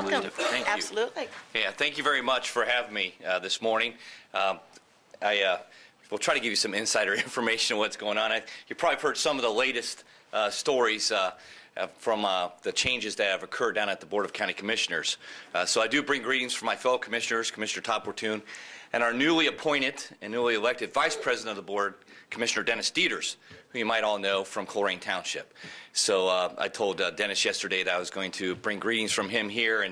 Welcome. Thank you. Absolutely. Yeah, thank you very much for having me this morning. I will try to give you some insider information on what's going on. You probably heard some of the latest stories from the changes that have occurred down at the Board of County Commissioners. So I do bring greetings from my fellow commissioners, Commissioner Todd Portune, and our newly appointed and newly elected Vice President of the Board, Commissioner Dennis Dieters, who you might all know from Colerain Township. So I told Dennis yesterday that I was going to bring greetings from him here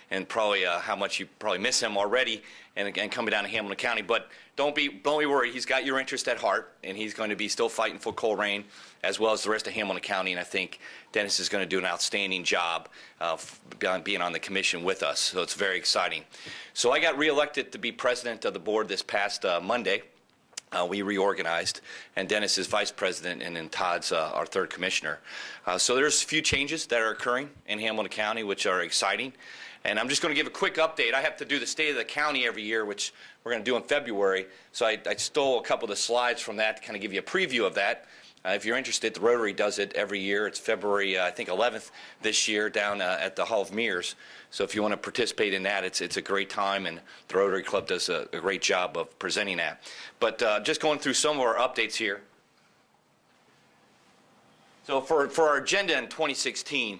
and probably how much you probably miss him already and coming down to Hamilton County. But don't be worried. He's got your interest at heart, and he's going to be still fighting for Colerain as well as the rest of Hamilton County. And I think Dennis is going to do an outstanding job being on the commission with us. So it's very exciting. So I got reelected to be president of the board this past Monday. We reorganized, and Dennis is vice president, and then Todd's our third commissioner. So there's a few changes that are occurring in Hamilton County, which are exciting. And I'm just going to give a quick update. I have to do the state of the county every year, which we're going to do in February. So I stole a couple of the slides from that to kind of give you a preview of that. If you're interested, the Rotary does it every year. It's February, I think, 11th this year down at the Hall of Mirrors. So if you want to participate in that, it's a great time, and the Rotary Club does a great job of presenting that. But just going through some of our updates here. So for our agenda in 2016,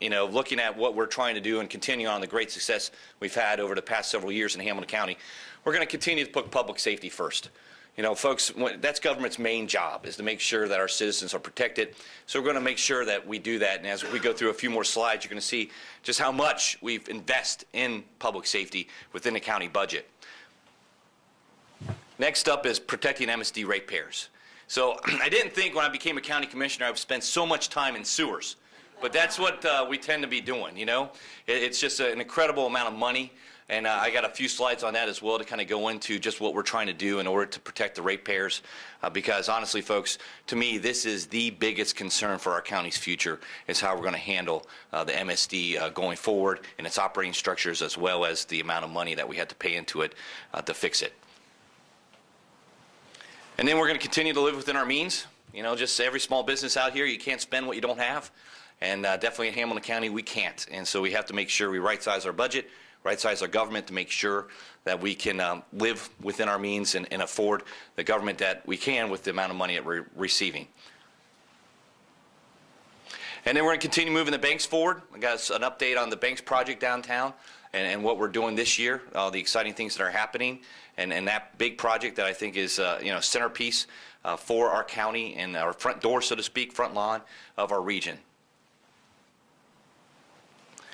you know, looking at what we're trying to do and continuing on the great success we've had over the past several years in Hamilton County, we're going to continue to put public safety first. You know, folks, that's government's main job, is to make sure that our citizens are protected. So we're going to make sure that we do that. And as we go through a few more slides, you're going to see just how much we've invested in public safety within the county budget. Next up is protecting MSD ratepayers. So I didn't think when I became a county commissioner I would spend so much time in sewers. But that's what we tend to be doing, you know. It's just an incredible amount of money. And I got a few slides on that as well to kind of go into just what we're trying to do in order to protect the ratepayers. Because honestly, folks, to me, this is the biggest concern for our county's future, is how we're going to handle the MSD going forward and its operating structures, as well as the amount of money that we had to pay into it to fix it. And then we're going to continue to live within our means. You know, just every small business out here, you can't spend what you don't have. And definitely in Hamilton County, we can't. And so we have to make sure we right-size our budget, right-size our government to make sure that we can live within our means and afford the government that we can with the amount of money that we're receiving. And then we're going to continue moving the banks forward. I got an update on the banks project downtown and what we're doing this year, all the exciting things that are happening, and that big project that I think is you know, centerpiece for our county and our front door, so to speak, front lawn of our region.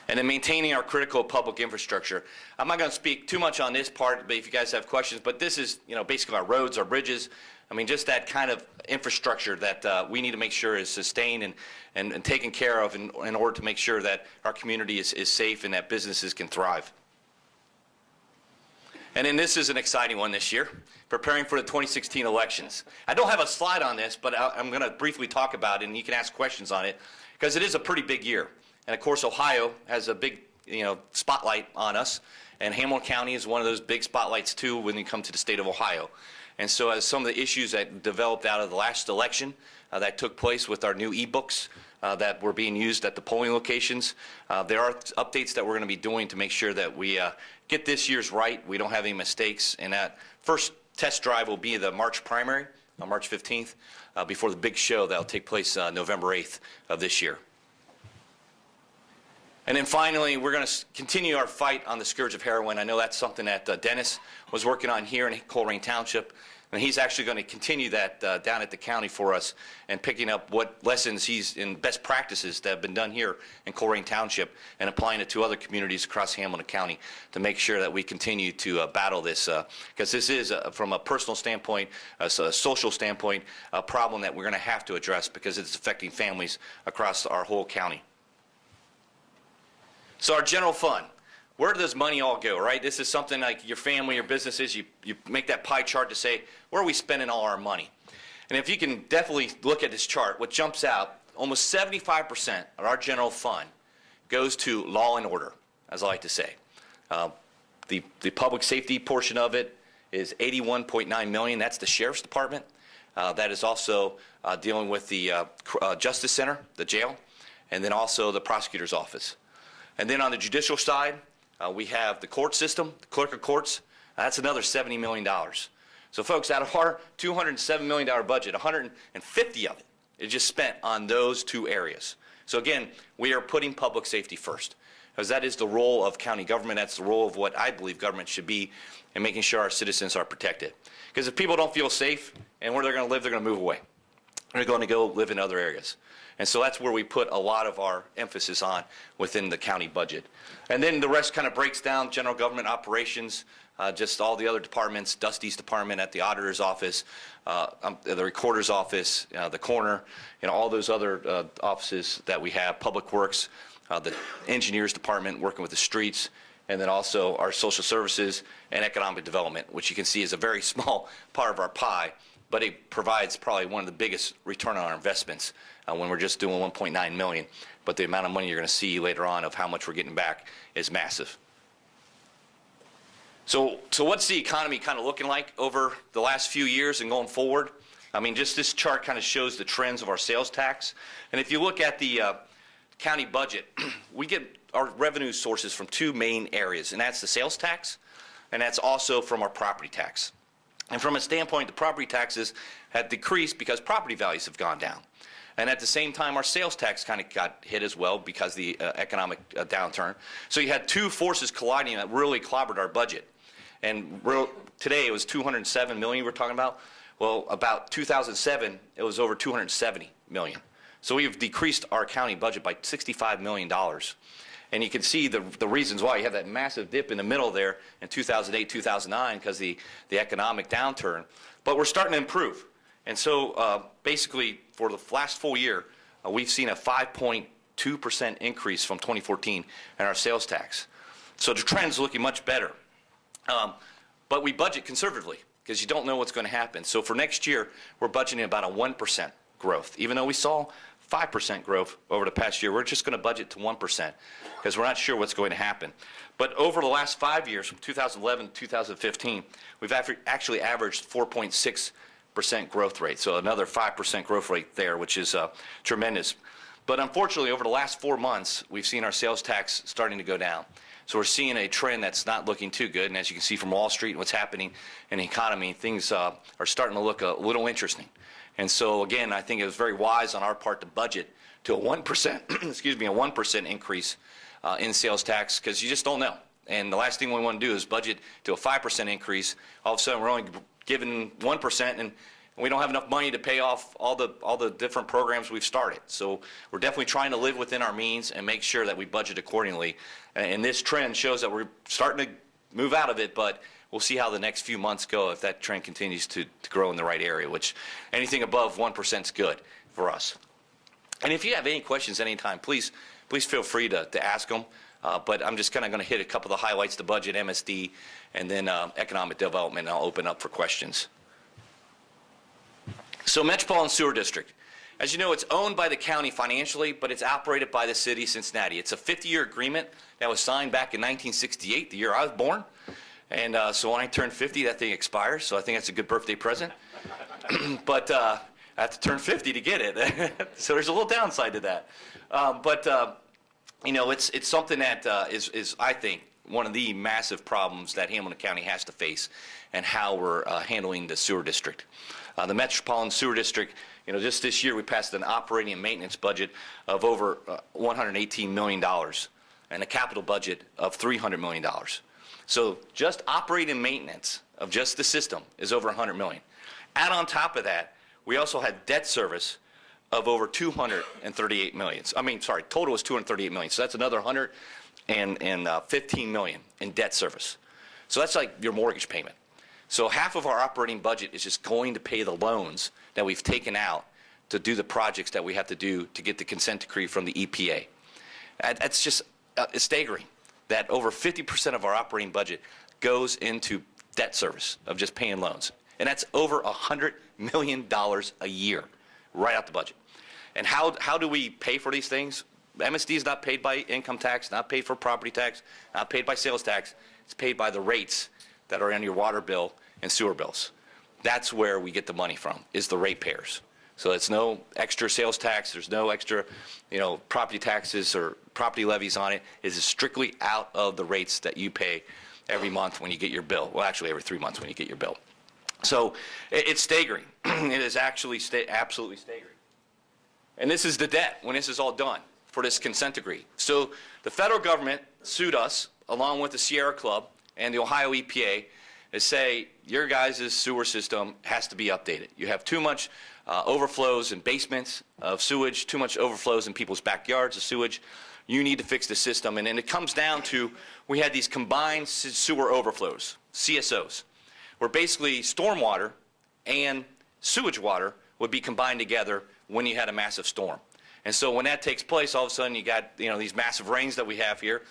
And then maintaining our critical public infrastructure. I'm not going to speak too much on this part, but if you guys have questions, but this is, you know, basically our roads, our bridges. I mean, just that kind of infrastructure that we need to make sure is sustained and taken care of in order to make sure that our community is safe and that businesses can thrive. And then this is an exciting one this year, preparing for the 2016 elections. I don't have a slide on this, but I'm going to briefly talk about it, and you can ask questions on it, because it is a pretty big year. And of course, Ohio has a big, you know, spotlight on us, and Hamilton County is one of those big spotlights too when you come to the state of Ohio. And so, as some of the issues that developed out of the last election that took place with our new e-books that were being used at the polling locations, there are updates that we're going to be doing to make sure that we get this year's right. We don't have any mistakes, and that first test drive will be the March primary on March 15th before the big show that will take place November 8th of this year. And then finally, we're going to continue our fight on the scourge of heroin. I know that's something that Dennis was working on here in Colerain Township, and he's actually going to continue that down at the county for us and picking up what lessons he's in best practices that have been done here in Colerain Township and applying it to other communities across Hamilton County to make sure that we continue to battle this, because this is, from a personal standpoint, a social standpoint, a problem that we're going to have to address because it's affecting families across our whole county. So our general fund, where does money all go, right? This is something like your family, your businesses, you make that pie chart to say, where are we spending all our money? And if you can definitely look at this chart, what jumps out, almost 75% of our general fund goes to law and order, as I like to say. The public safety portion of it is $81.9 million. That's the Sheriff's Department. That is also dealing with the Justice Center, the jail, and then also the Prosecutor's Office. And then on the judicial side, we have the court system, the clerk of courts. That's another $70 million. So folks, out of our $207 million budget, 150 of it is just spent on those two areas. So again, we are putting public safety first, because that is the role of county government. That's the role of what I believe government should be in making sure our citizens are protected. Because if people don't feel safe and where they're going to live, they're going to move away. They're going to go live in other areas. And so that's where we put a lot of our emphasis on within the county budget. And then the rest kind of breaks down general government operations, just all the other departments, Dusty's department at the auditor's office, the recorder's office, the coroner, all those other offices that we have, public works, the engineers department working with the streets, and then also our social services and economic development, which you can see is a very small part of our pie, but it provides probably one of the biggest return on our investments when we're just doing $1.9 million. But the amount of money you're going to see later on of how much we're getting back is massive. So what's the economy kind of looking like over the last few years and going forward? I mean, just this chart kind of shows the trends of our sales tax. And if you look at the county budget, we get our revenue sources from two main areas, and that's the sales tax, and that's also from our property tax. And from a standpoint, the property taxes have decreased because property values have gone down. And at the same time, our sales tax kind of got hit as well because of the economic downturn. So you had two forces colliding that really clobbered our budget. And today it was $207 million we're talking about. Well, about 2007, it was over $270 million. So we've decreased our county budget by $65 million. And you can see the reasons why. You have that massive dip in the middle there in 2008, 2009 because of the economic downturn. But we're starting to improve. And so basically for the last full year, we've seen a 5.2% increase from 2014 in our sales tax. So the trend's looking much better. But we budget conservatively because you don't know what's going to happen. So for next year, we're budgeting about a 1% growth. Even though we saw 5% growth over the past year, we're just going to budget to 1% because we're not sure what's going to happen. But over the last 5 years, from 2011 to 2015, we've actually averaged 4.6% growth rate. So another 5% growth rate there, which is tremendous. But unfortunately, over the last 4 months, we've seen our sales tax starting to go down. So we're seeing a trend that's not looking too good. And as you can see from Wall Street and what's happening in the economy, things are starting to look a little interesting. And so again, I think it was very wise on our part to budget to a 1%, excuse me, a 1% increase in sales tax because you just don't know. And the last thing we want to do is budget to a 5% increase. All of a sudden, we're only given 1%, and we don't have enough money to pay off all the different programs we've started. So we're definitely trying to live within our means and make sure that we budget accordingly. And this trend shows that we're starting to move out of it, but we'll see how the next few months go if that trend continues to grow in the right area, which anything above 1% is good for us. And if you have any questions anytime, please feel free to ask them. But I'm just kind of going to hit a couple of the highlights, the budget, MSD, and then economic development, and I'll open up for questions. So Metropolitan Sewer District. As you know, it's owned by the county financially, but it's operated by the city of Cincinnati. It's a 50-year agreement that was signed back in 1968, the year I was born. And so when I turn 50, that thing expires, so I think that's a good birthday present. But I have to turn 50 to get it. So there's a little downside to that. You know, it's something that is, I think, one of the massive problems that Hamilton County has to face and how we're handling the sewer district. The Metropolitan Sewer District, you know, just this year we passed an operating and maintenance budget of over $118 million and a capital budget of $300 million. So just operating and maintenance of just the system is over $100 million. Add on top of that, we also had debt service of over $238 million. I mean, sorry, total was $238 million. So that's another $115 million in debt service. So that's like your mortgage payment. So half of our operating budget is just going to pay the loans that we've taken out to do the projects that we have to do to get the consent decree from the EPA. That's just staggering that over 50% of our operating budget goes into debt service of just paying loans. And that's over $100 million a year right out the budget. And how do we pay for these things? MSD is not paid by income tax, not paid for property tax, not paid by sales tax. It's paid by the rates that are in your water bill and sewer bills. That's where we get the money from, is the ratepayers. So it's no extra sales tax. There's no extra, property taxes or property levies on it. It is strictly out of the rates that you pay every month when you get your bill. Well, actually every 3 months when you get your bill. So it's staggering. It is actually absolutely staggering. And this is the debt when this is all done for this consent decree. So the federal government sued us, along with the Sierra Club and the Ohio EPA, to say your guys' sewer system has to be updated. You have too much overflows in basements of sewage, too much overflows in people's backyards of sewage. You need to fix the system. And it comes down to, we had these combined sewer overflows, CSOs, where basically stormwater and sewage water would be combined together when you had a massive storm. And so when that takes place, all of a sudden you got these massive rains that we have here,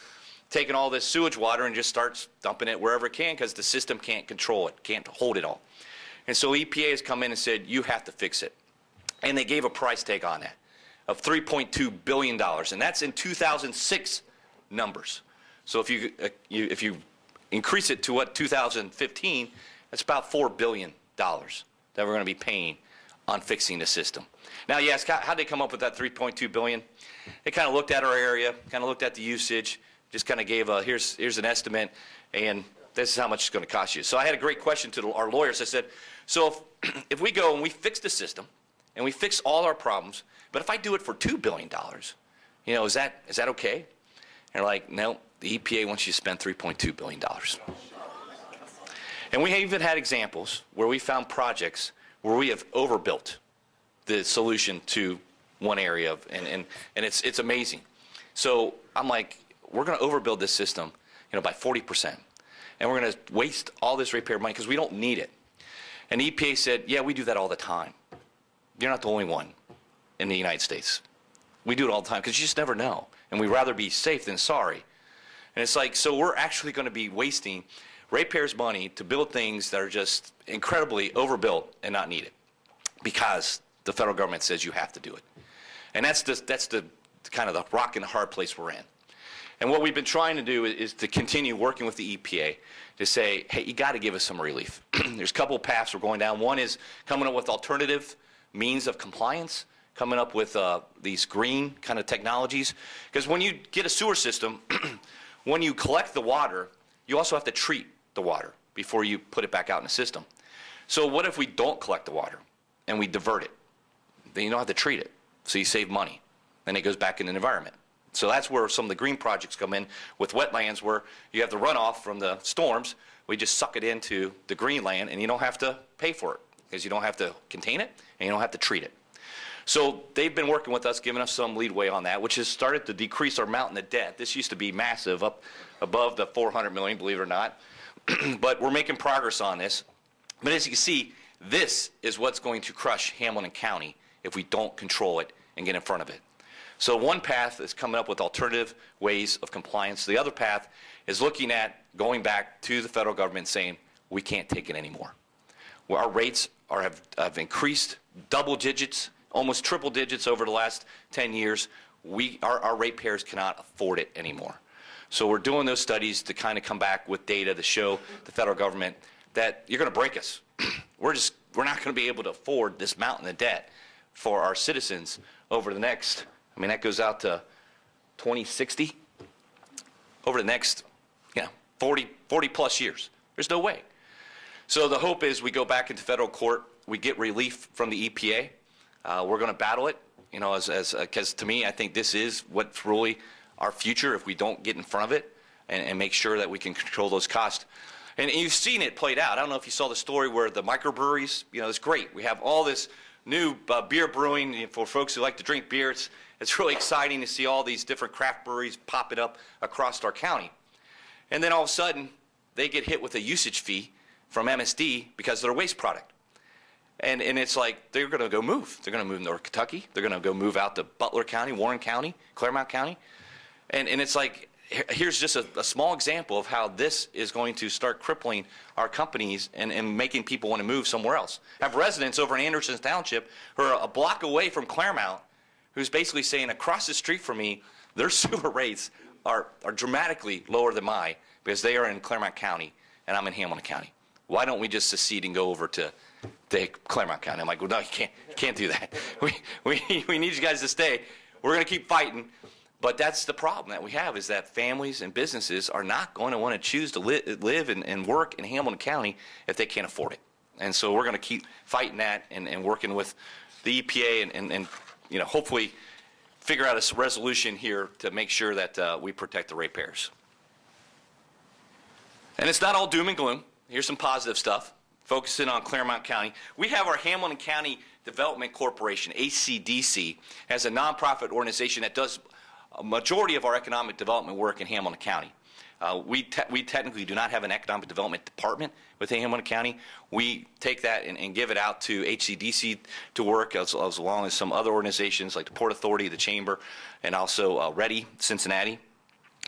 taking all this sewage water and just starts dumping it wherever it can because the system can't control it, can't hold it all. And so EPA has come in and said, you have to fix it. And they gave a price tag on that of $3.2 billion. And that's in 2006 numbers. So if you increase it to what 2015, that's about $4 billion that we're going to be paying on fixing the system. Now you ask, how'd they come up with that $3.2 billion? They kind of looked at our area, kind of looked at the usage, just kind of gave a, here's an estimate, and this is how much it's going to cost you. So I had a great question to our lawyers. I said, so if we go and we fix the system, and we fix all our problems, but if I do it for $2 billion, is that okay? And they're like, no, the EPA wants you to spend $3.2 billion. And we even had examples where we found projects where we have overbuilt the solution to one area, and it's amazing. So I'm like, we're going to overbuild this system, by 40%, and we're going to waste all this repair money because we don't need it. And the EPA said, yeah, we do that all the time. You're not the only one in the United States. We do it all the time because you just never know, and we'd rather be safe than sorry. And it's like, so we're actually going to be wasting ratepayers' money to build things that are just incredibly overbuilt and not needed because the federal government says you have to do it. And that's the kind of the rock and the hard place we're in. And what we've been trying to do is to continue working with the EPA to say, hey, you got to give us some relief. There's a couple of paths we're going down. One is coming up with alternative means of compliance, coming up with these green kind of technologies. Because when you get a sewer system, when you collect the water, you also have to treat the water before you put it back out in the system. So what if we don't collect the water and we divert it? Then you don't have to treat it, so you save money, and it goes back in the environment. So that's where some of the green projects come in with wetlands, where you have the runoff from the storms. We just suck it into the green land, and you don't have to pay for it because you don't have to contain it and you don't have to treat it. So they've been working with us, giving us some leadway on that, which has started to decrease our mountain of debt. This used to be massive, up above the $400 million, believe it or not. But we're making progress on this. But as you can see, this is what's going to crush Hamilton County if we don't control it and get in front of it. So one path is coming up with alternative ways of compliance. The other path is looking at going back to the federal government saying, we can't take it anymore. Well, our rates have increased double digits, almost triple digits over the last 10 years. Our ratepayers cannot afford it anymore. So we're doing those studies to kind of come back with data to show the federal government that you're going to break us. We're not going to be able to afford this mountain of debt for our citizens over the next, that goes out to 2060, over the next 40 plus years. There's no way. So the hope is we go back into federal court, we get relief from the EPA. We're going to battle it, because to me, I think this is what's really our future if we don't get in front of it and make sure that we can control those costs. And you've seen it played out. I don't know if you saw the story where the microbreweries, it's great. We have all this new beer brewing for folks who like to drink beer. It's really exciting to see all these different craft breweries popping up across our county. And then all of a sudden, they get hit with a usage fee from MSD because they're a waste product. And it's like they're going to go move. They're going to move North Kentucky. They're going to go move out to Butler County, Warren County, Claremont County. And it's like, here's just a small example of how this is going to start crippling our companies and making people want to move somewhere else. I have residents over in Anderson Township who are a block away from Claremont who's basically saying, across the street from me, their sewer rates are dramatically lower than mine because they are in Claremont County and I'm in Hamilton County. Why don't we just secede and go over to to Claremont County. I'm like, well, no, you can't do that. We need you guys to stay. We're going to keep fighting. But that's the problem that we have, is that families and businesses are not going to want to choose to live and work in Hamilton County if they can't afford it. And so we're going to keep fighting that and working with the EPA and hopefully figure out a resolution here to make sure that we protect the ratepayers. And it's not all doom and gloom. Here's some positive stuff. Focusing on Claremont County, we have our Hamilton County Development Corporation, HCDC, as a nonprofit organization that does a majority of our economic development work in Hamilton County. We technically do not have an economic development department within Hamilton County. We take that and give it out to HCDC to work, as long as some other organizations like the Port Authority, the Chamber, and also Ready, Cincinnati.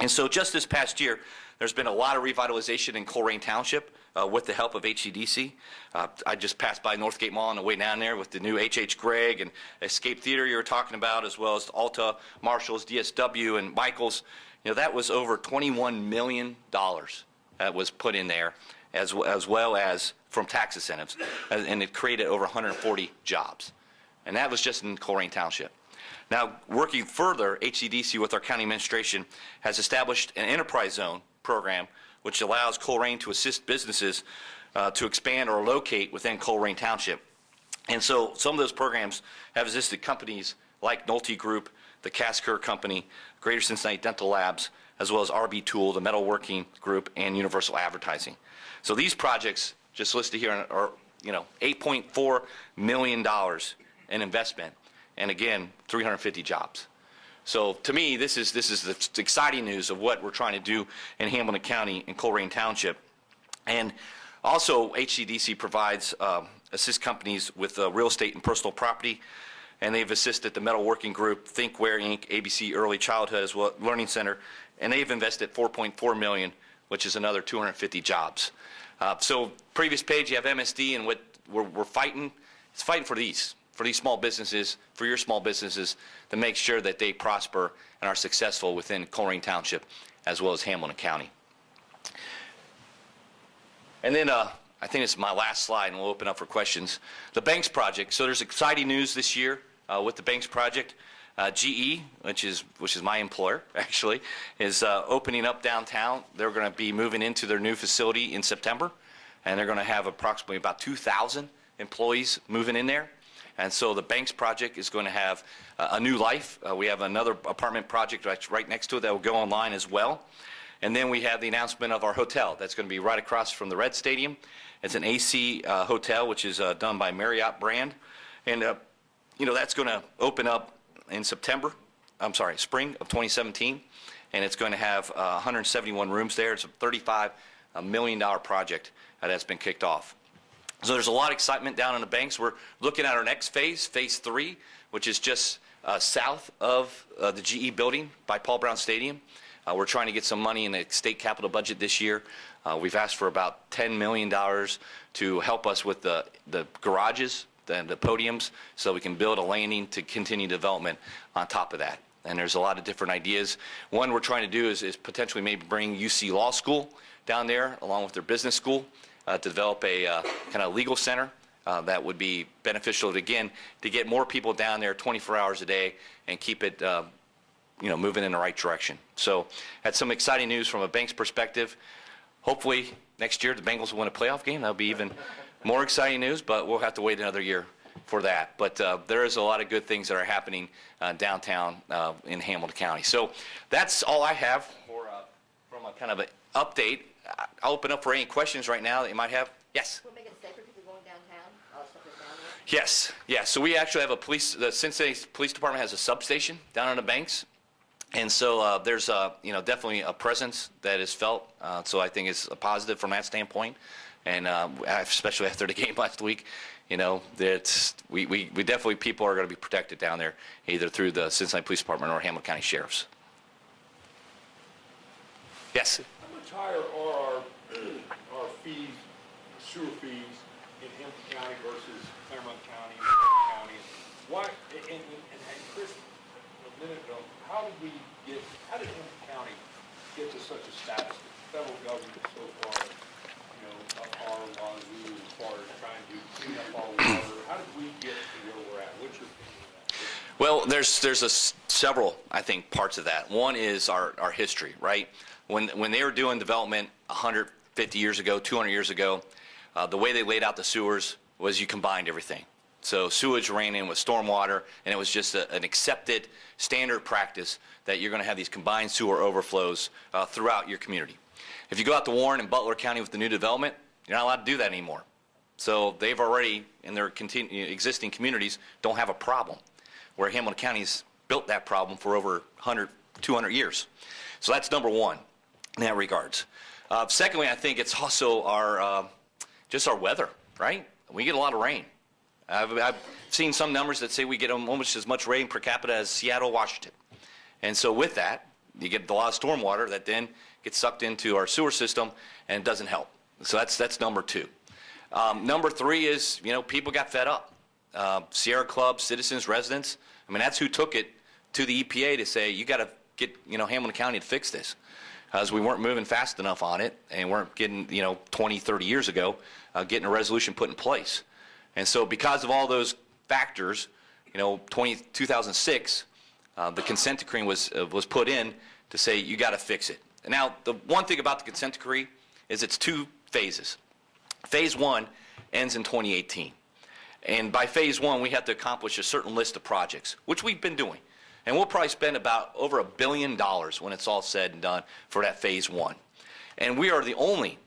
And so just this past year, there's been a lot of revitalization in Colerain Township with the help of HCDC. I just passed by Northgate Mall on the way down there with the new H.H. Gregg and Escape Theater you were talking about, as well as Alta, Marshalls, DSW, and Michaels. That was over $21 million that was put in there, as well as from tax incentives, and it created over 140 jobs. And that was just in Colerain Township. Now, working further, HCDC with our county administration has established an enterprise zone program which allows Colerain to assist businesses to expand or locate within Colerain Township. And so some of those programs have assisted companies like Nolte Group, the Casker Company, Greater Cincinnati Dental Labs, as well as RB Tool, the Metalworking Group, and Universal Advertising. So these projects, just listed here, are $8.4 million in investment, and again, 350 jobs. So to me, this is the exciting news of what we're trying to do in Hamilton County and Colerain Township. And also, HCDC provides assist companies with real estate and personal property, and they've assisted the Metalworking Group, Thinkware Inc., ABC Early Childhood as well, Learning Center, and they've invested $4.4 million, which is another 250 jobs. So previous page, you have MSD, and what we're fighting. It's fighting for these small businesses, for your small businesses, to make sure that they prosper and are successful within Colerain Township as well as Hamilton County. And then I think it's my last slide, and we'll open up for questions. The Banks Project. So there's exciting news this year with the Banks Project. GE, which is my employer, actually, is opening up downtown. They're going to be moving into their new facility in September, and they're going to have approximately about 2,000 employees moving in there. And so the Banks Project is going to have a new life. We have another apartment project right next to it that will go online as well. And then we have the announcement of our hotel that's going to be right across from the Red Stadium. It's an AC hotel, which is done by Marriott brand. And, that's going to open up in spring of 2017. And it's going to have 171 rooms there. It's a $35 million project that's been kicked off. So there's a lot of excitement down in the Banks. We're looking at our next phase, phase 3, which is just south of the GE building by Paul Brown Stadium. We're trying to get some money in the state capital budget this year. We've asked for about $10 million to help us with the garages, the podiums, so we can build a landing to continue development on top of that. And there's a lot of different ideas. One we're trying to do is potentially maybe bring UC Law School down there along with their business school. To develop a kind of legal center that would be beneficial to get more people down there 24 hours a day and keep it moving in the right direction. So that's some exciting news from a Banks perspective. Hopefully next year the Bengals will win a playoff game. That'll be even more exciting news, but we'll have to wait another year for that. But there is a lot of good things that are happening downtown in Hamilton County. So that's all I have from a kind of an update. I'll open up for any questions right now that you might have. Yes? Will it make it safer for people going downtown? All the stuff that's down there? Yes. Yeah. So we actually have the Cincinnati Police Department has a substation down on the Banks. And so there's definitely a presence that is felt. So I think it's a positive from that standpoint. And especially after the game last week, that we definitely, people are going to be protected down there, either through the Cincinnati Police Department or Hamilton County Sheriffs. Yes? Higher are our fees, sewer fees in Hamilton County versus Claremont County, County? Why? And Chris, a minute ago, how did Hamilton County get to such a status? The federal government so far, are wazoo as far as trying to clean up all how did we get to where we're at? What's your opinion of that? Well, there's several, I think, parts of that. One is our history, right? When they were doing development 150 years ago, 200 years ago, the way they laid out the sewers was you combined everything. So sewage ran in with stormwater, and it was just an accepted standard practice that you're going to have these combined sewer overflows throughout your community. If you go out to Warren and Butler County with the new development, you're not allowed to do that anymore. So they've already, in their existing communities, don't have a problem, where Hamilton County's built that problem for over 100, 200 years. So that's number one in that regards. Secondly, I think it's also just our weather, right? We get a lot of rain. I've seen some numbers that say we get almost as much rain per capita as Seattle, Washington. And so with that, you get a lot of stormwater that then gets sucked into our sewer system, and it doesn't help. So that's number two. Number three is, people got fed up. Sierra Club, citizens, residents, I mean, that's who took it to the EPA to say, you got to get, Hamilton County to fix this. As we weren't moving fast enough on it, and weren't getting, 20, 30 years ago, getting a resolution put in place. And so because of all those factors, 2006, the consent decree was put in to say you got to fix it. Now, the one thing about the consent decree is it's two phases. Phase one ends in 2018. And by phase one, we have to accomplish a certain list of projects, which we've been doing. And we'll probably spend about over $1 billion when it's all said and done for that phase one. And we are the only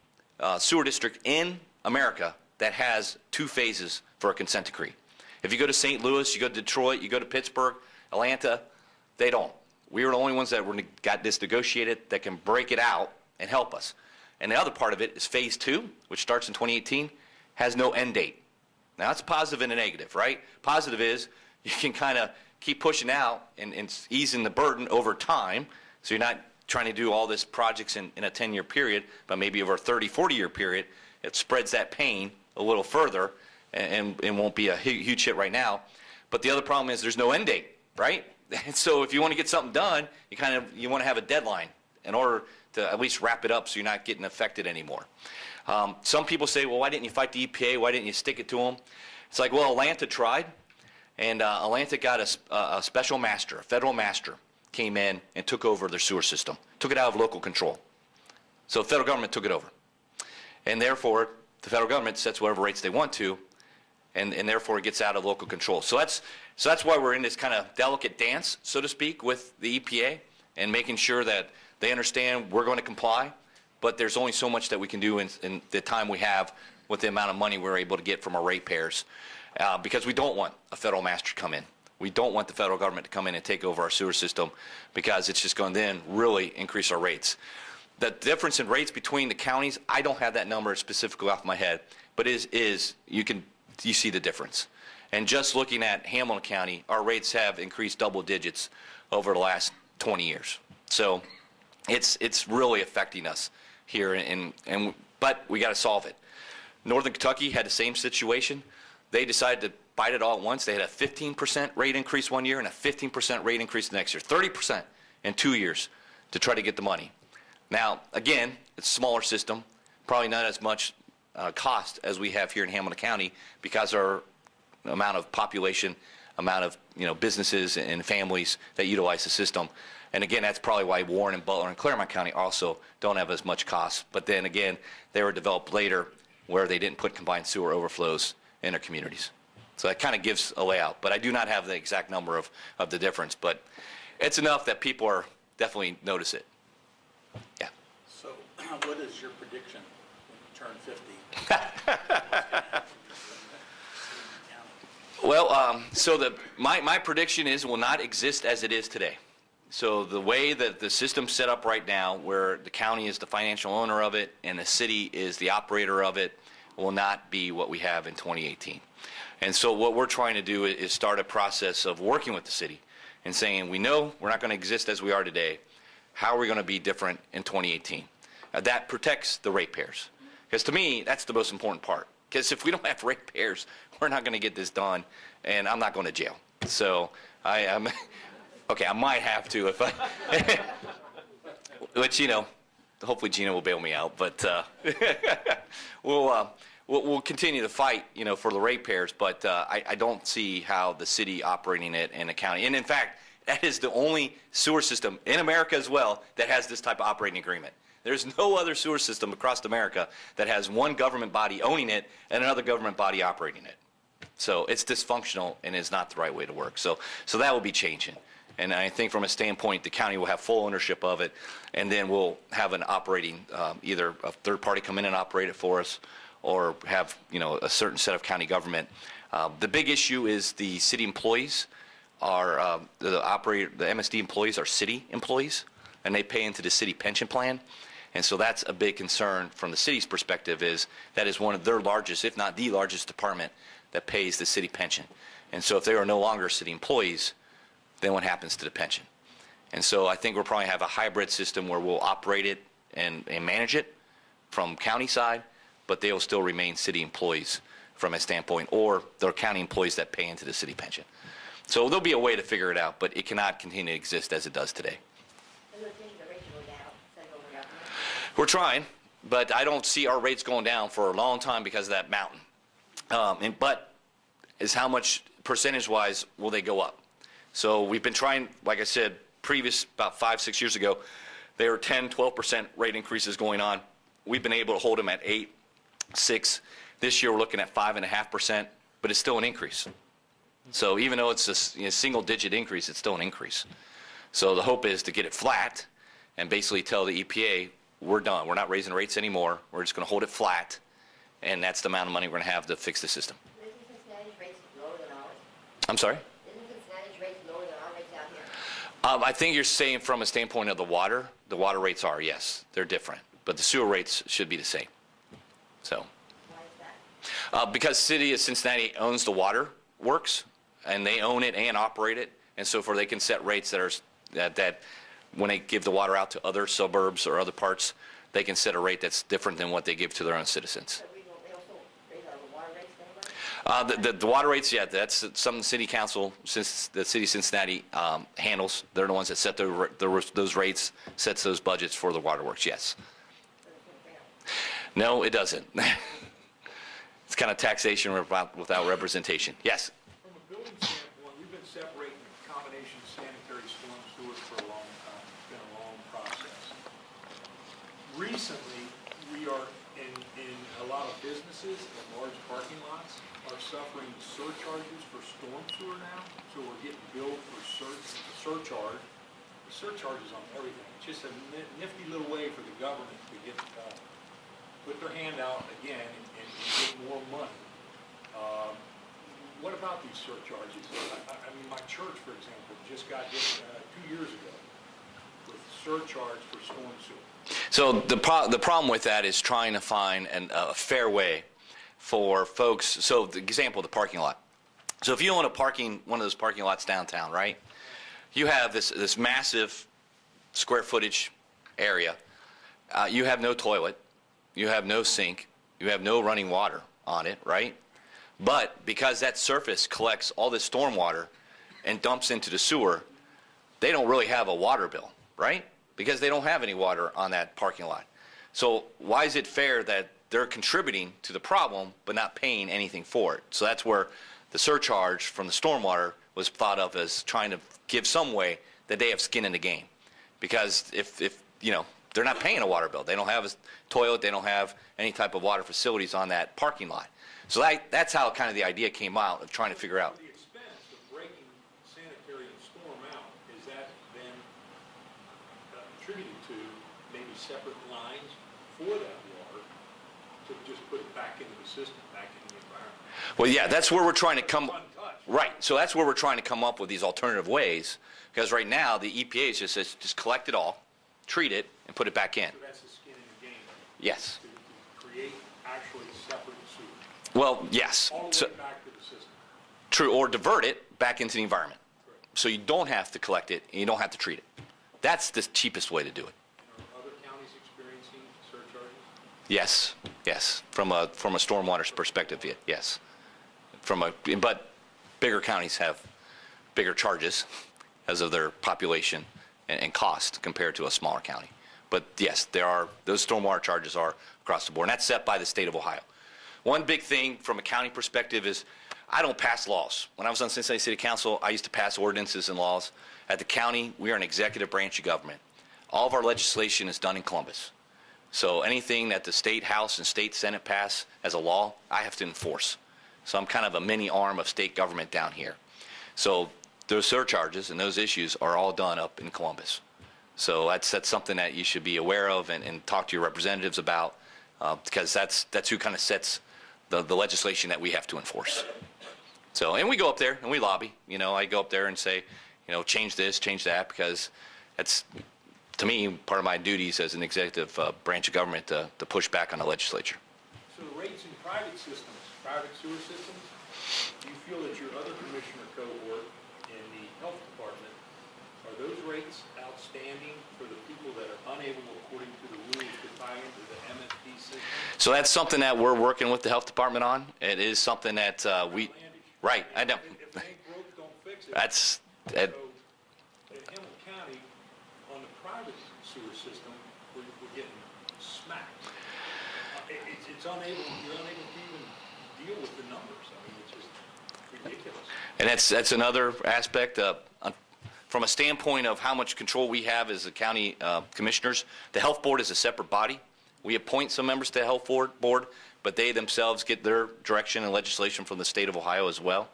sewer district in America that has two phases for a consent decree. If you go to St. Louis, you go to Detroit, you go to Pittsburgh, Atlanta, they don't. We are the only ones that got this negotiated that can break it out and help us. And the other part of it is phase two, which starts in 2018, has no end date. Now, that's positive and a negative, right? Positive is you can kind of keep pushing out and easing the burden over time, so you're not trying to do all this projects in a 10-year period, but maybe over a 30, 40-year period. It spreads that pain a little further and won't be a huge hit right now. But the other problem is there's no end date, right? And so if you want to get something done, you want to have a deadline in order to at least wrap it up so you're not getting affected anymore. Some people say, well, why didn't you fight the EPA? Why didn't you stick it to them? It's like, well, Atlanta tried, and Atlanta got a special master, a federal master, came in and took over their sewer system, took it out of local control. So the federal government took it over. And therefore, the federal government sets whatever rates they want to, and therefore it gets out of local control. So that's why we're in this kind of delicate dance, so to speak, with the EPA and making sure that they understand we're going to comply, but there's only so much that we can do in the time we have with the amount of money we're able to get from our ratepayers, because we don't want a federal master to come in. We don't want the federal government to come in and take over our sewer system, because it's just going to then really increase our rates. The difference in rates between the counties, I don't have that number specifically off my head, but you see the difference. And just looking at Hamilton County, our rates have increased double digits over the last 20 years. So it's really affecting us here, but we got to solve it. Northern Kentucky had the same situation. They decided to bite it all at once. They had a 15% rate increase one year and a 15% rate increase the next year, 30% in 2 years to try to get the money. Now, again, it's a smaller system, probably not as much cost as we have here in Hamilton County, because our amount of population, amount of businesses and families that utilize the system. And again, that's probably why Warren and Butler and Claremont County also don't have as much cost. But then again, they were developed later where they didn't put combined sewer overflows in their communities. So that kind of gives a layout. But I do not have the exact number of the difference. But it's enough that people are definitely notice it. Yeah. So what is your prediction when you turn 50? Well, so my prediction is it will not exist as it is today. So the way that the system's set up right now, where the county is the financial owner of it and the city is the operator of it, will not be what we have in 2018. And so what we're trying to do is start a process of working with the city and saying, we know we're not going to exist as we are today. How are we going to be different in 2018? That protects the ratepayers. Because to me, that's the most important part. Because if we don't have ratepayers, we're not going to get this done, and I'm not going to jail. So okay, I might have to if I, which, hopefully Gina will bail me out, but we'll we'll continue to fight, for the ratepayers, but I don't see how the city operating it in a county. And in fact, that is the only sewer system in America as well that has this type of operating agreement. There's no other sewer system across America that has one government body owning it and another government body operating it. So it's dysfunctional and is not the right way to work. So that will be changing. And I think from a standpoint, the county will have full ownership of it, and then we'll have an operating, either a third party come in and operate it for us, or have, a certain set of county government. The big issue is the city employees are, the MSD employees are city employees, and they pay into the city pension plan. And so that's a big concern from the city's perspective, is that is one of their largest, if not the largest department that pays the city pension. And so if they are no longer city employees, then what happens to the pension? And so I think we'll probably have a hybrid system where we'll operate it and manage it from county side, but they will still remain city employees from a standpoint, or they're county employees that pay into the city pension. So there'll be a way to figure it out, but it cannot continue to exist as it does today. We're trying, but I don't see our rates going down for a long time because of that mountain. But is how much percentage-wise will they go up? So we've been trying, like I said, about 5-6 years ago, there were 10, 12% rate increases going on. We've been able to hold them at 8, 6. This year we're looking at 5.5%, but it's still an increase. So even though it's a single-digit increase, it's still an increase. So the hope is to get it flat and basically tell the EPA, we're done. We're not raising rates anymore. We're just going to hold it flat, and that's the amount of money we're going to have to fix the system. Isn't Cincinnati's rates lower than ours? I'm sorry? Isn't Cincinnati's rates lower than our rates out here? I think you're saying from a standpoint of the water rates are, yes, they're different. But the sewer rates should be the same. So, Why is that? because City of Cincinnati owns the water works, and they own it and operate it, and so they can set rates that are that when they give the water out to other suburbs or other parts, they can set a rate that's different than what they give to their own citizens. So they also raise our water rates anyway? The water rates, yeah, that's something the city council, since the city of Cincinnati handles. They're the ones that set those rates, sets those budgets for the waterworks, yes. No, it doesn't. It's kind of taxation without representation. Yes? From a building standpoint, we've been separating combination sanitary storm sewers for a long time. It's been a long process. Recently, we are in a lot of businesses and large parking lots are suffering surcharges for storm sewer now. So we're getting billed for surcharge. The surcharges on everything. It's just a nifty little way for the government to get put their hand out again and get more money. What about these surcharges? I mean, my church, for example, just got hit 2 years ago with surcharge for storm sewer. So the problem with that is trying to find a fair way for folks. So the example, the parking lot. So if you own one of those parking lots downtown, right? You have this massive square footage area. You have no toilet. You have no sink. You have no running water on it, right? But because that surface collects all this storm water and dumps into the sewer, they don't really have a water bill, right? Because they don't have any water on that parking lot. So why is it fair that they're contributing to the problem but not paying anything for it? So that's where the surcharge from the stormwater was thought of as trying to give some way that they have skin in the game. Because if they're not paying a water bill. They don't have a toilet. They don't have any type of water facilities on that parking lot. So that's how kind of the idea came out of trying to figure out. The expense of breaking sanitary and storm out, is that then attributed to maybe separate lines for that water to just put it back into the system, back into the environment? Well, yeah, that's where we're trying to come. Untouched. Right. So that's where we're trying to come up with these alternative ways. Because right now the EPA just says just collect it all, treat it, and put it back in. So that's the skin in the game. Yes. To create actually separate sewer. Well, yes. All the So, way back to the system. true, or divert it back into the environment. Correct. So you don't have to collect it and you don't have to treat it. That's the cheapest way to do it. And are other counties experiencing surcharges? Yes. From a stormwater perspective, yes. But bigger counties have bigger charges because of their population and cost compared to a smaller county. But yes, those stormwater charges are across the board, and that's set by the state of Ohio. one big thing from a county perspective is I don't pass laws. When I was on Cincinnati City Council, I used to pass ordinances and laws. At the county, we are an executive branch of government. All of our legislation is done in Columbus. So anything that the state house and state senate pass as a law, I have to enforce. So I'm kind of a mini arm of state government down here. So those surcharges and those issues are all done up in Columbus. So that's something that you should be aware of and talk to your representatives about, because that's who kind of sets the legislation that we have to enforce. So, and we go up there and we lobby. You know, I go up there and say, you know, change this, change that, because that's, to me, part of my duties as an executive branch of government to push back on the legislature. So the rates in private systems, private sewer systems, do you feel that your other commissioner cohort in the health department, are those rates outstanding for the people that are unable, according to the rules, to tie into the MSP system? So that's something that we're working with the health department on. It is something that we, right, I know. If it ain't broke, don't fix it. That's, So at Hamilton County, on the private sewer system, we're getting smacked. It's unable, you're unable to even deal with the numbers. I mean, it's just ridiculous. and that's another aspect. From a standpoint of how much control we have as the county commissioners, the health board is a separate body. We appoint some members to the health board, but they themselves get their direction and legislation from the state of Ohio as well.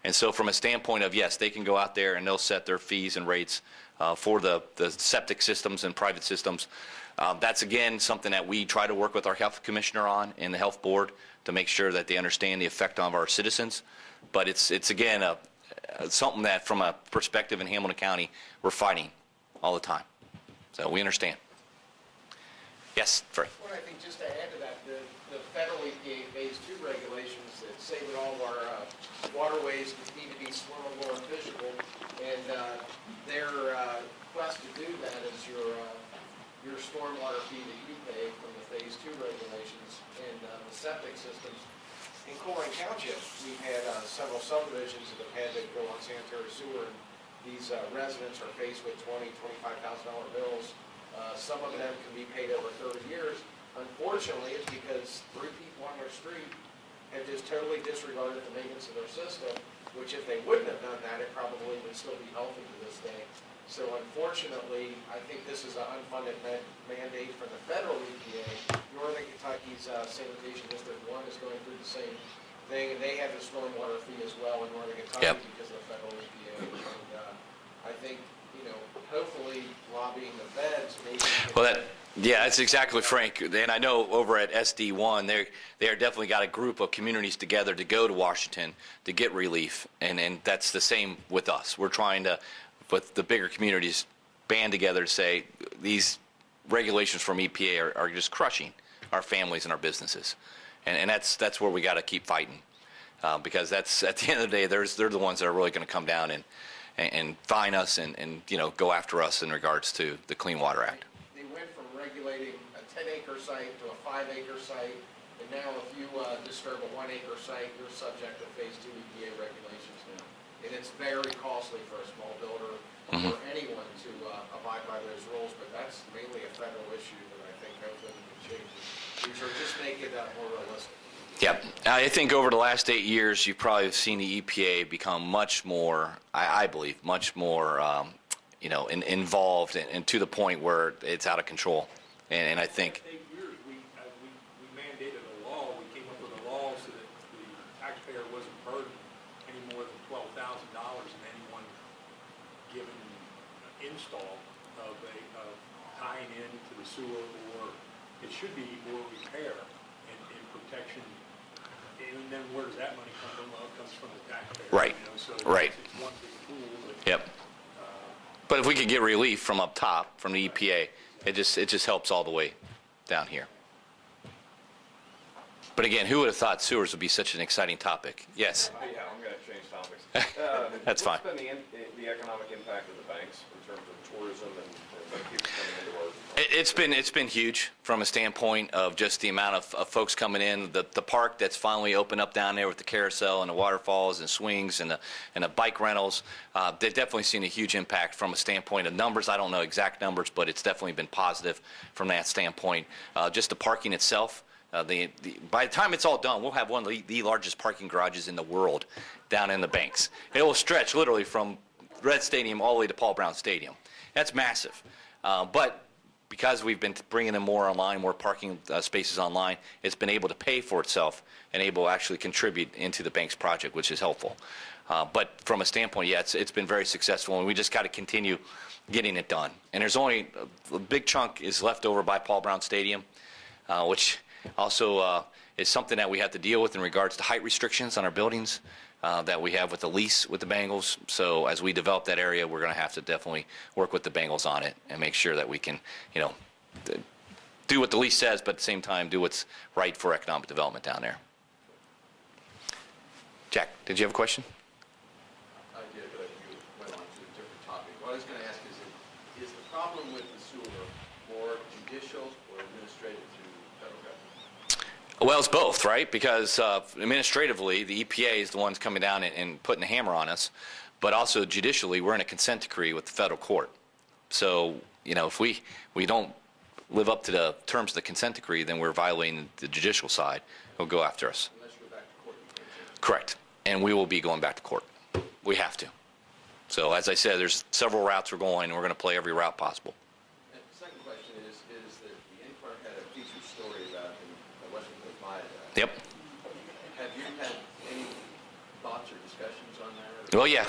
And so from a standpoint of, yes, they can go out there and they'll set their fees and rates for the septic systems and private systems. That's, again, something that we try to work with our health commissioner on and the health board to make sure that they understand the effect on our citizens. But it's again, something that from a perspective in Hamilton County, we're fighting all the time. So we understand. Yes, Frank. Well, I think just to add to that, the federal EPA Phase 2 regulations that say that all of our waterways need to be swimmable and fishable, and their quest to do that is your stormwater fee that you pay from the Phase 2 regulations and the septic systems. In Colerain Township, we've had several subdivisions that have had to go on sanitary sewer, and these residents are faced with $20,000, $25,000 bills. Some of them can be paid over 30 years. Unfortunately, it's because 3 people on their street have just totally disregarded the maintenance of their system, which if they wouldn't have done that, it probably would still be healthy to this day. So unfortunately, I think this is an unfunded mandate from the federal EPA. Northern Kentucky's Sanitation District 1 is going through the same thing, and they have the stormwater fee as well in Northern Kentucky. Yep. Because of the federal EPA. And I think, you know, hopefully lobbying the feds maybe. Well, that's exactly Frank. And I know over at SD1, they are definitely got a group of communities together to go to Washington to get relief, and that's the same with us. We're trying to, with the bigger communities, band together to say these regulations from EPA are just crushing our families and our businesses, and that's where we got to keep fighting, because that's at the end of the day, they're the ones that are really going to come down and fine us and you know, go after us in regards to the Clean Water Act. They went from regulating a 10-acre site to a 5-acre site, and now if you disturb a 1-acre site, you're subject to Phase 2 EPA regulations now. And it's very costly for a small builder or anyone to abide by those rules, but that's mainly a federal issue that I think hopefully we can change. These are just make it more realistic. Yep. I think over the last 8 years, you've probably seen the EPA become much more, I believe, much more, you know, involved and to the point where it's out of control. And I think. 8 years, we mandated a law. We came up with a law so that the taxpayer wasn't burdened any more than $12,000 in any one given install of tying into the sewer, or it should be more repair and protection. And then where does that money come from? Well, it comes from the taxpayer. Right. You know, so Right. It's one big pool. But, Yep. But if we could get relief from up top, from the EPA, it just helps all the way down here. But again, who would have thought sewers would be such an exciting topic? Yes. Yeah, I'm going to change topics. That's fine. What's been the economic impact of the banks in terms of tourism and people coming into work? It's been huge from a standpoint of just the amount of folks coming in. The park that's finally opened up down there with the carousel and the waterfalls and swings and the bike rentals, they've definitely seen a huge impact from a standpoint of numbers. I don't know exact numbers, but it's definitely been positive from that standpoint. Just the parking itself, By the time it's all done, we'll have one of the largest parking garages in the world down in the banks. It will stretch literally from Red Stadium all the way to Paul Brown Stadium. That's massive. But because we've been bringing in more online, more parking spaces online, it's been able to pay for itself and able to actually contribute into the bank's project, which is helpful. But from a standpoint, yeah, it's been very successful, and we just got to continue getting it done. And there's only a big chunk is left over by Paul Brown Stadium, which also is something that we have to deal with in regards to height restrictions on our buildings that we have with the lease with the Bengals. So as we develop that area, we're going to have to definitely work with the Bengals on it and make sure that we can, do what the lease says, but at the same time do what's right for economic development down there. Jack, did you have a question? I did, but you went on to a different topic. What I was going to ask is the problem with the sewer more judicial or administrative through federal government? Well, it's both, right? Because administratively, the EPA is the ones coming down and putting the hammer on us, but also judicially, we're in a consent decree with the federal court. So, if we don't live up to the terms of the consent decree, then we're violating the judicial side. It'll go after us. Unless you go back to court, you can't. Correct. And we will be going back to court. We have to. So, as I said, there's several routes we're going, and we're going to play every route possible. And the second question is that the Inquirer had a feature story about the Western Coast Viaduct. Yep. Have you had any thoughts or discussions on that? Well, yeah.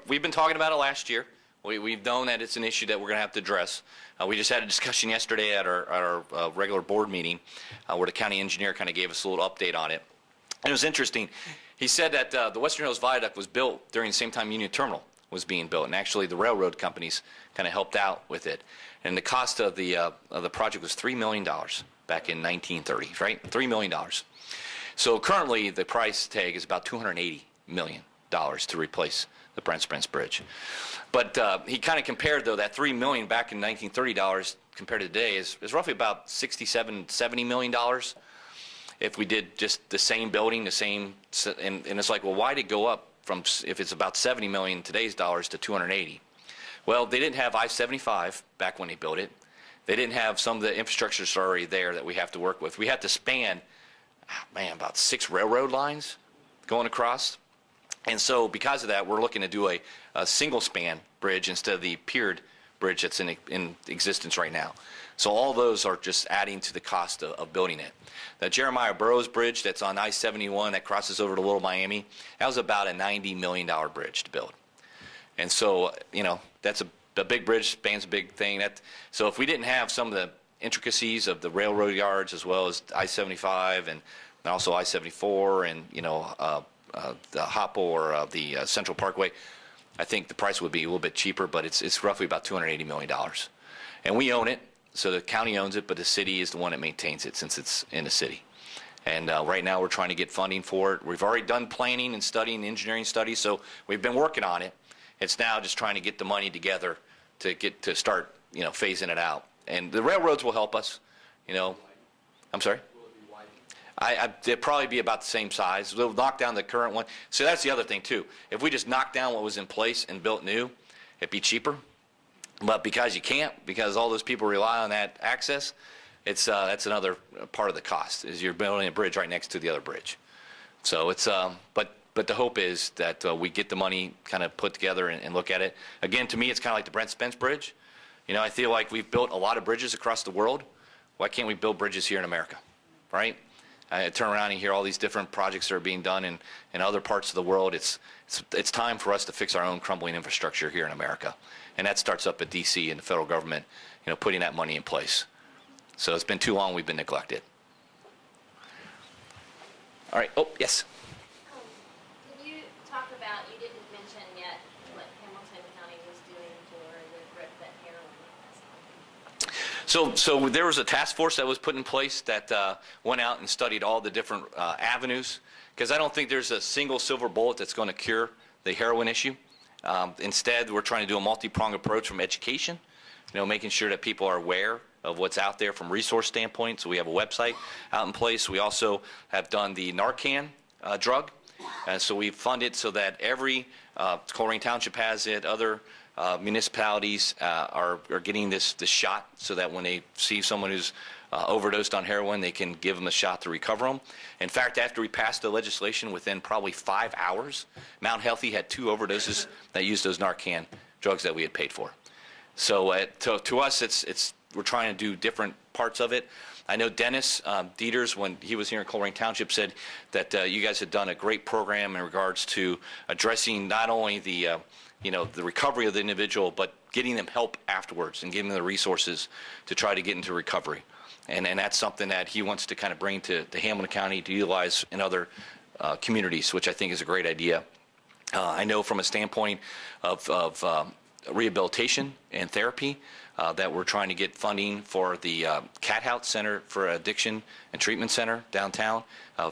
We've been talking about it last year. We've known that it's an issue that we're going to have to address. We just had a discussion yesterday at our regular board meeting where the county engineer kind of gave us a little update on it. And it was interesting. He said that the Western Hills Viaduct was built during the same time Union Terminal was being built, and actually the railroad companies kind of helped out with it. And the cost of the project was $3 million back in 1930, right? $3 million. So currently the price tag is about $280 million to replace the Brent Spence Bridge. But he kind of compared, though, that $3 million back in 1930 dollars compared to today is roughly about $70 million. If we did just the same building, and it's like, well, why did it go up from, if it's about 70 million in today's dollars to 280? Well, they didn't have I-75 back when they built it. They didn't have some of the infrastructure that's already there that we have to work with. We had to span, about 6 railroad lines going across. And so because of that, we're looking to do a single span bridge instead of the piered bridge that's in existence right now. So all those are just adding to the cost of building it. The Jeremiah Burroughs Bridge that's on I-71 that crosses over to Little Miami, that was about a $90 million bridge to build. And so, that's a big bridge, spans a big thing. So if we didn't have some of the intricacies of the railroad yards as well as I-75 and also I-74 and, the Hopple or the Central Parkway, I think the price would be a little bit cheaper, but it's roughly about $280 million. And we own it. So the county owns it, but the city is the one that maintains it since it's in the city. And right now we're trying to get funding for it. We've already done planning and studying, engineering studies, so we've been working on it. It's now just trying to get the money together to start, phasing it out. And the railroads will help us, I'm sorry? Will it be widened? It'd probably be about the same size. We'll knock down the current one. So that's the other thing, too. If we just knock down what was in place and built new, it'd be cheaper. But because you can't, because all those people rely on that access, that's another part of the cost, is you're building a bridge right next to the other bridge. So it's, but the hope is that we get the money kind of put together and look at it. Again, to me, it's kind of like the Brent Spence Bridge. I feel like we've built a lot of bridges across the world. Why can't we build bridges here in America, right? I turn around and hear all these different projects that are being done in other parts of the world. It's time for us to fix our own crumbling infrastructure here in America. And that starts up at D.C. and the federal government, putting that money in place. So it's been too long we've been neglected. All right. Oh, yes. Can you talk about, you didn't mention yet what Hamilton County was doing with that heroin. So there was a task force that was put in place that went out and studied all the different avenues, because I don't think there's a single silver bullet that's going to cure the heroin issue. Instead, we're trying to do a multi-pronged approach from education, making sure that people are aware of what's out there from resource standpoint. So we have a website out in place. We also have done the Narcan drug. So we fund it so that every Colerain Township has it. Other municipalities are getting this shot, so that when they see someone who's overdosed on heroin, they can give them a shot to recover them. In fact, after we passed the legislation, within probably 5 hours, Mount Healthy had 2 overdoses that used those Narcan drugs that we had paid for. So to us, we're trying to do different parts of it. I know Dennis Dieters, when he was here in Colerain Township, said that you guys had done a great program in regards to addressing not only the recovery of the individual, but getting them help afterwards and giving them the resources to try to get into recovery. And that's something that he wants to kind of bring to Hamilton County to utilize in other communities, which I think is a great idea. I know from a standpoint of rehabilitation and therapy that we're trying to get funding for the Cat House Center for Addiction and Treatment Center downtown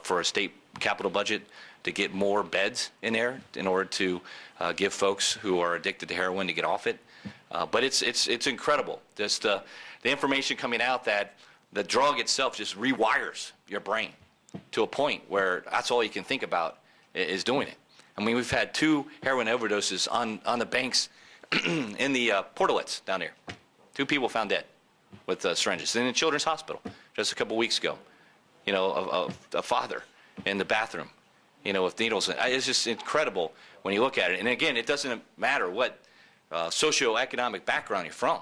for a state capital budget to get more beds in there in order to give folks who are addicted to heroin to get off it. But it's incredible. Just the information coming out that the drug itself just rewires your brain to a point where that's all you can think about is doing it. I mean, we've had 2 heroin overdoses on the banks in the portalets down there. 2 people found dead with syringes in the children's hospital just a couple weeks ago. You know, a father in the bathroom, you know, with needles. It's just incredible when you look at it. And again, it doesn't matter what socioeconomic background you're from.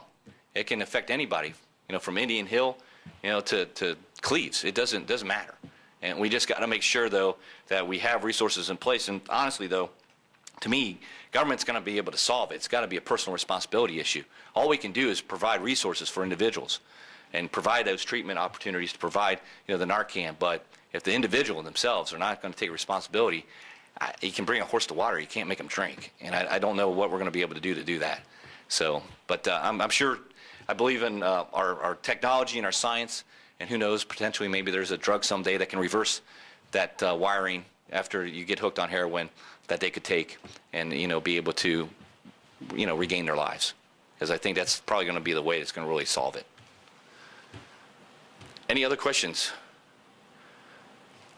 It can affect anybody, you know, from Indian Hill, you know, to Cleves. It doesn't matter. And we just got to make sure, though, that we have resources in place. And honestly, though, to me, government's going to be able to solve it. It's got to be a personal responsibility issue. All we can do is provide resources for individuals and provide those treatment opportunities to provide, you know, the Narcan. But if the individual themselves are not going to take responsibility, you can bring a horse to water. You can't make them drink. And I don't know what we're going to be able to do that. So, but I'm sure, I believe in our technology and our science. And who knows, potentially maybe there's a drug someday that can reverse that wiring after you get hooked on heroin that they could take and, you know, be able to, you know, regain their lives. Because I think that's probably going to be the way that's going to really solve it. Any other questions?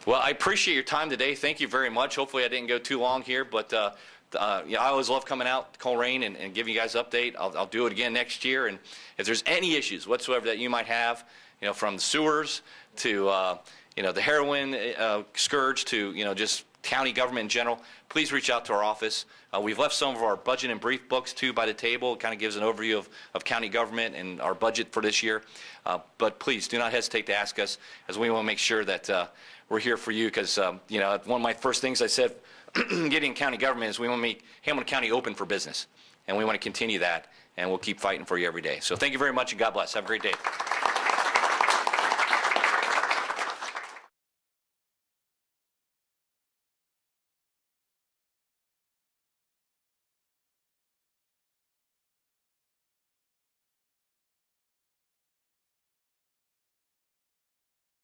Well, I appreciate your time today. Thank you very much. Hopefully I didn't go too long here, but yeah, I always love coming out to Colerain and giving you guys an update. I'll do it again next year. And if there's any issues whatsoever that you might have, you know, from the sewers to, you know, the heroin scourge to, you know, just county government in general, please reach out to our office. We've left some of our budget and brief books, too, by the table. It kind of gives an overview of county government and our budget for this year. But please do not hesitate to ask us, as we want to make sure that we're here for you because, you know, one of my first things I said getting county government is we want to make Hamilton County open for business. And we want to continue that, and we'll keep fighting for you every day. So thank you very much, and God bless. Have a great day.